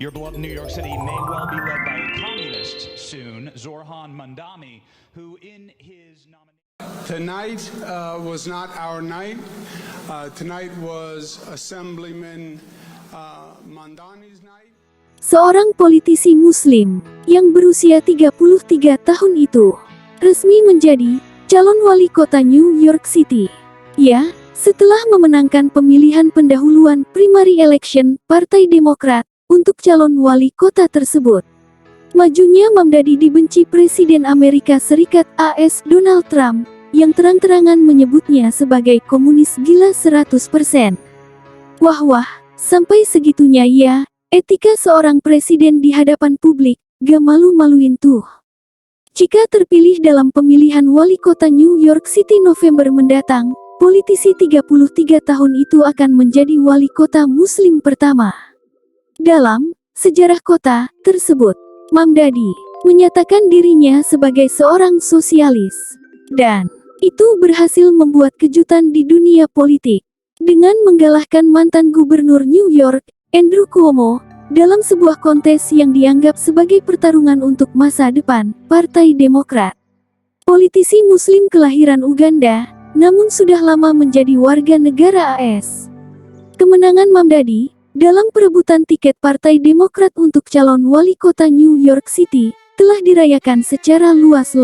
Your beloved New York City may well be led by a communist soon, Zorhan Mandami, who in his nomination... Tonight was not our night. Tonight was Assemblyman Mandani's night. Seorang politisi Muslim yang berusia 33 tahun itu resmi menjadi calon wali kota New York City. Ya, setelah memenangkan pemilihan pendahuluan primary election Partai Demokrat untuk calon wali kota tersebut. Majunya Mamdani dibenci Presiden Amerika Serikat AS Donald Trump yang terang-terangan menyebutnya sebagai komunis gila 100%. Wah, sampai segitunya ya, etika seorang presiden di hadapan publik, gak malu-maluin tuh. Jika terpilih dalam pemilihan wali kota New York City November mendatang, politisi 33 tahun itu akan menjadi wali kota Muslim pertama dalam sejarah kota tersebut. Mamdani menyatakan dirinya sebagai seorang sosialis, dan itu berhasil membuat kejutan di dunia politik dengan mengalahkan mantan gubernur New York, Andrew Cuomo, dalam sebuah kontes yang dianggap sebagai pertarungan untuk masa depan Partai Demokrat. Politisi Muslim kelahiran Uganda, namun sudah lama menjadi warga negara AS. Kemenangan Mamdani dalam perebutan tiket Partai Demokrat untuk calon wali kota New York City telah dirayakan secara luas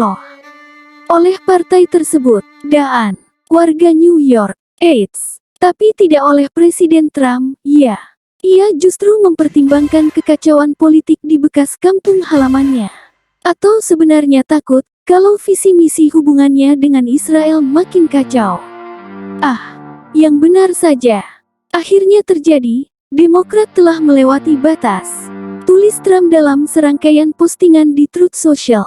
oleh partai tersebut dan warga New York. Eits, tapi tidak oleh Presiden Trump. Ya, ia justru mempertimbangkan kekacauan politik di bekas kampung halamannya. Atau sebenarnya takut kalau visi misi hubungannya dengan Israel makin kacau. Yang benar saja. Akhirnya terjadi, Demokrat telah melewati batas, tulis Trump dalam serangkaian postingan di Truth Social.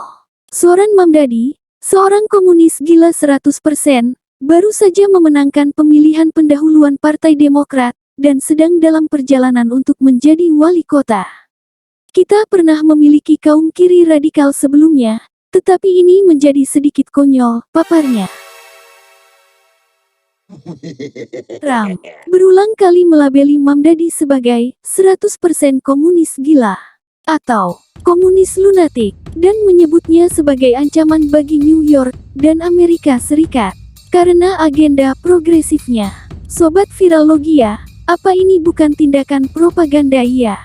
Zoran Mamdani, seorang komunis gila 100%, baru saja memenangkan pemilihan pendahuluan Partai Demokrat dan sedang dalam perjalanan untuk menjadi wali kota. Kita pernah memiliki kaum kiri radikal sebelumnya, tetapi ini menjadi sedikit konyol, paparnya. Trump berulang kali melabeli Mamdani sebagai 100% komunis gila atau komunis lunatik dan menyebutnya sebagai ancaman bagi New York dan Amerika Serikat karena agenda progresifnya. Sobat Viralogia, apa ini bukan tindakan propaganda? Ya,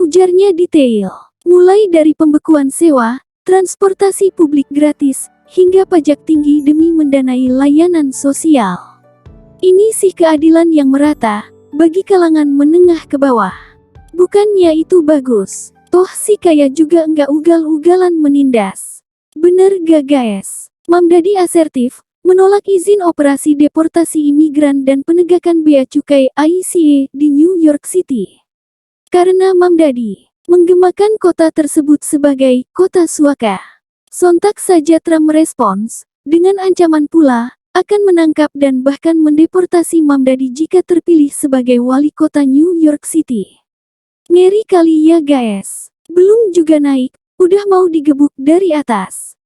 ujarnya detail, mulai dari pembekuan sewa, transportasi publik gratis, hingga pajak tinggi demi mendanai layanan sosial. Ini sih keadilan yang merata bagi kalangan menengah ke bawah. Bukannya itu bagus? Toh si kaya juga enggak ugal-ugalan menindas. Bener gak guys? Mamdani asertif menolak izin operasi deportasi imigran dan penegakan bea cukai ICE di New York City. Karena Mamdani menggemakan kota tersebut sebagai kota suaka. Sontak saja Trump merespons dengan ancaman pula akan menangkap dan bahkan mendeportasi Mamdani jika terpilih sebagai wali kota New York City. Ngeri kali ya guys, belum juga naik, udah mau digebuk dari atas.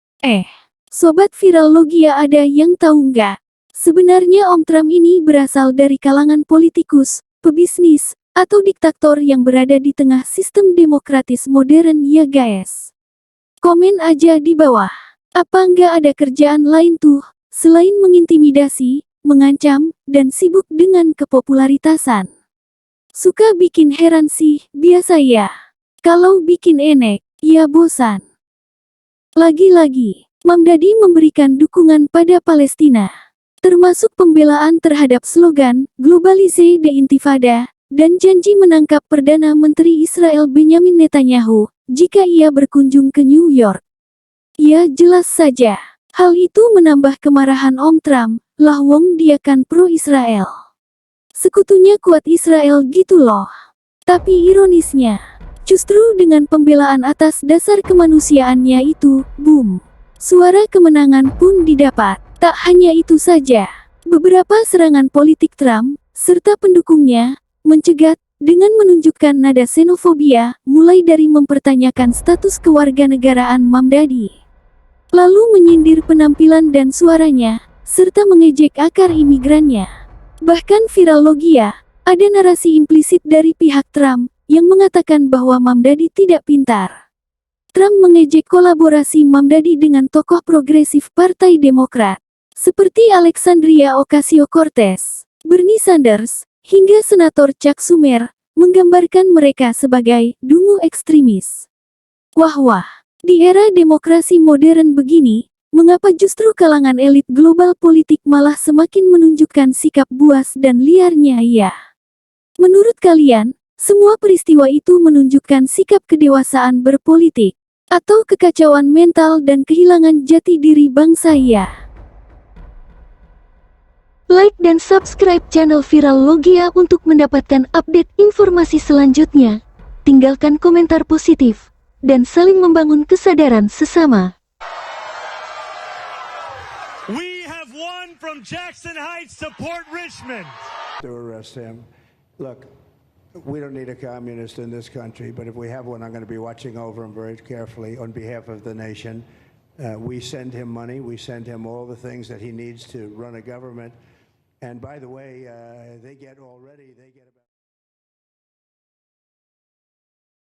Sobat Viralogia, ada yang tahu nggak? Sebenarnya Om Trump ini berasal dari kalangan politikus, pebisnis, atau diktator yang berada di tengah sistem demokratis modern ya guys. Komen aja di bawah, apa nggak ada kerjaan lain tuh? Selain mengintimidasi, mengancam, dan sibuk dengan kepopularitasan. Suka bikin heran sih, biasa ya. Kalau bikin enek, ya bosan. Lagi-lagi, Mamdani memberikan dukungan pada Palestina. Termasuk pembelaan terhadap slogan, Globalize the Intifada, dan janji menangkap Perdana Menteri Israel Benjamin Netanyahu, jika ia berkunjung ke New York. Ya jelas saja. Hal itu menambah kemarahan Om Trump, lah wong dia kan pro-Israel. Sekutunya kuat Israel gitu loh. Tapi ironisnya, justru dengan pembelaan atas dasar kemanusiaannya itu, boom, suara kemenangan pun didapat. Tak hanya itu saja, beberapa serangan politik Trump, serta pendukungnya, mencegat, dengan menunjukkan nada xenofobia, mulai dari mempertanyakan status kewarganegaraan Mamdani. Lalu menyindir penampilan dan suaranya, serta mengejek akar imigrannya. Bahkan Viralogia, ada narasi implisit dari pihak Trump, yang mengatakan bahwa Mamdani tidak pintar. Trump mengejek kolaborasi Mamdani dengan tokoh progresif Partai Demokrat, seperti Alexandria Ocasio-Cortez, Bernie Sanders, hingga Senator Chuck Schumer, menggambarkan mereka sebagai dungu ekstremis. Wah, di era demokrasi modern begini, mengapa justru kalangan elit global politik malah semakin menunjukkan sikap buas dan liarnya ia? Menurut kalian, semua peristiwa itu menunjukkan sikap kedewasaan berpolitik, atau kekacauan mental dan kehilangan jati diri bangsa ia? Like dan subscribe channel Viral Logia untuk mendapatkan update informasi selanjutnya. Tinggalkan komentar positif, dan saling membangun kesadaran sesama. We have won from Jackson Heights to Port Richmond. To arrest him. Look, we don't need a communist in this country, but if we have one, I'm going to be watching over him very carefully on behalf of the nation. We send him money. We send him all the things that he needs to run a government. And by the way, they get about